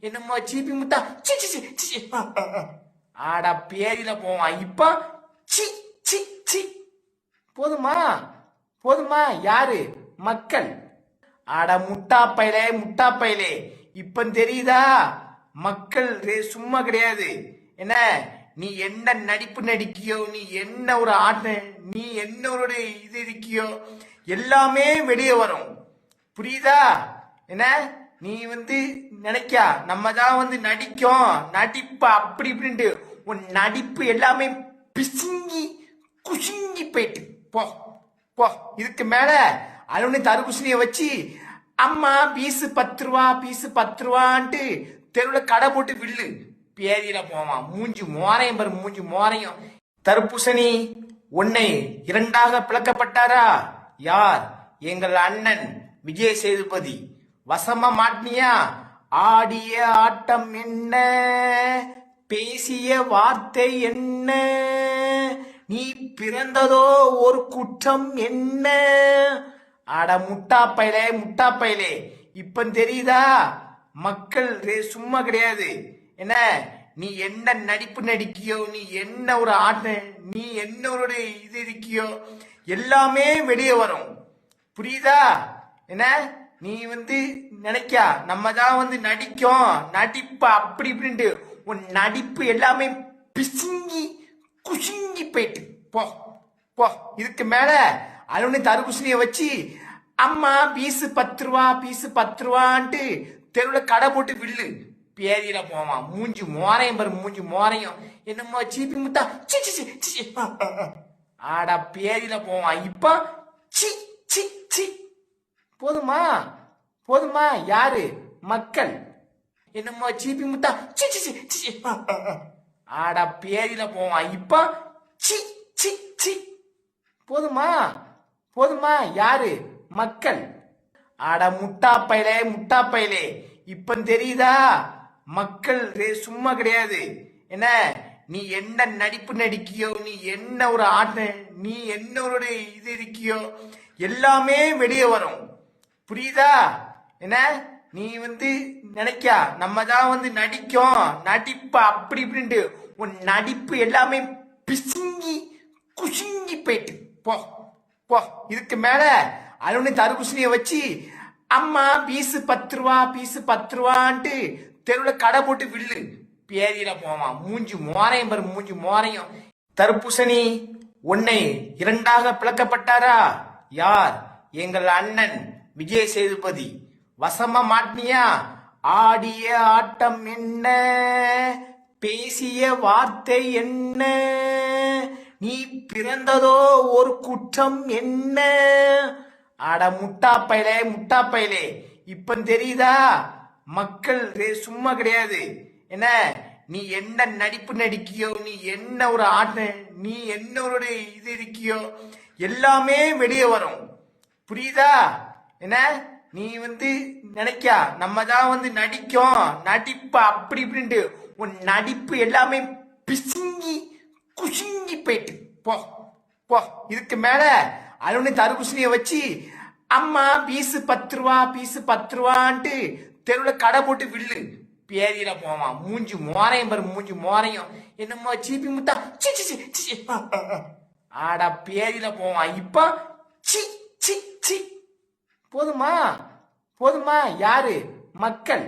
என்னமோ சீப்பி முத்தா C C C C ஆடா பேரில போவான் இப்ப சி சி சி போதுமா போதுமா யாரு மக்கள் ஆட முட்டா பையலே இப்ப தெரியுதா மக்கள் சும்மா கிடையாது என்ன நீ என்ன நடிப்பு நடிக்கியோ நீ என்ன ஒரு ஆட்ட நீ என்ன ஒரு இது இருக்கியோ எல்லாமே வெளியே வரும் புரியுதா என்ன நீ நினைக்கா நம்ம தான் நடிக்கும் நடிப்பு அப்படி இப்படின்ட்டு உன் நடிப்பு எல்லாமே பிசுங்கி குசுங்கி போயிட்டு போ போ இதுக்கு மேல அலுவலி தர்பூசணியை வச்சு அம்மா பீஸு 10 ரூபான்ட்டு தெருவில் கடை போட்டு வில்லு பேதியில போவான் மூஞ்சி மோரையும் பாரு மூஞ்சி மோரையும் தர்பூசணி உன்னை 2ஆக பிளக்கப்பட்டாரா யார் எங்கள் அண்ணன் விஜய் சேதுபதி வசமா மாட்டினியா ஆடிய ஆட்டம் என்ன பேசிய வார்த்தை என்ன நீ பிறந்ததோ ஒரு குற்றம் என்ன அட முட்டா பையலே இப்ப தெரியுதா மக்கள் சும்மா கிடையாது என்ன நீ என்ன நடிப்பு நடிக்கியோ நீ என்ன ஒரு ஆட்ட நீ என்ன ஒரு இது இருக்கியோ எல்லாமே வெளியே வரும் புரியுதா என்ன நீ நினைக்கா நம்ம தான் நடிக்கும் நடிப்பு அப்படி இப்படின்ட்டு உன் நடிப்பு எல்லாமே பிசுங்கி குசுங்கி போயிட்டு போ போ இதுக்கு மேல அலுவலி தர்பூசணியை வச்சு அம்மா பீஸு 10 ரூபான்ட்டு தெருவில் கடை போட்டு வில்லு பேதியில போவான் மூஞ்சி மோரையும் பாரு மூஞ்சி மோரையும் என்னமோ சீப்பி முத்தா சி சி சி ஆடா பேதியில போவான் இப்ப சி சி சி போதுமா போதுமா யாரு மக்கள் என்னமோ சீப்பி முத்தா சி சி சி ஆடா பேதியில போவான் இப்ப சி சி சி போதுமா போதுமா யாரு மக்கள் ஆட முட்டா பையலே இப்ப தெரியுதா மக்கள் சும்மா கிடையாது என்ன நீ என்ன நடிப்பு நடிக்கியோ நீ என்ன ஒரு ஆட்ட நீ என்ன ஒரு இது இருக்கியோ எல்லாமே வெளியே வரும் புரியுதா என்ன நீ நினைக்கா நம்ம தான் நடிக்கும் நடிப்பு அப்படி இப்படின்ட்டு உன் நடிப்பு எல்லாமே பிசுங்கி குசுங்கி போயிட்டு போ போ இதுக்கு மேல அலுவலி தர்பூசணியை வச்சு அம்மா பீஸு 10 ரூபான்ட்டு தெருவில் கடை போட்டு வில்லு பேதியில போவான் மூஞ்சி மோரையும் பாரு மூஞ்சி மோரையும் தர்பூசணி உன்னை 2ஆக பிளக்கப்பட்டாரா யார் எங்கள் அண்ணன் விஜய் சேதுபதி வசமா மாட்டினியா ஆடிய ஆட்டம் என்ன பேசிய வார்த்தை என்ன நீ பிறந்ததோ ஒரு குற்றம் என்ன அட முட்டா பையலே இப்ப தெரியுதா மக்கள் சும்மா கிடையாது என்ன நீ என்ன நடிப்பு நடிக்கியோ நீ என்ன ஒரு ஆட்ட நீ என்ன ஒரு இது இருக்கியோ எல்லாமே வெளியே வரும் புரியுதா என்ன நீ நினைக்கா நம்ம தான் நடிக்கும் நடிப்பு அப்படி இப்படின்ட்டு உன் நடிப்பு எல்லாமே பிசுங்கி குசுங்கி போயிட்டு போ போ இதுக்கு மேல அலுவலி தர்பூசணியை வச்சு அம்மா பீஸு 10 ரூபான்ட்டு தெருவில் கடை போட்டு வில்லு பேதியில போவான் மூஞ்சி மோரையும் பாரு மூஞ்சி மோரையும் என்னமோ சீப்பி முத்தா சி சி சி ஆடா பேதியில போவான் இப்ப சி சி சி போதுமா போதுமா யாரு மக்கள்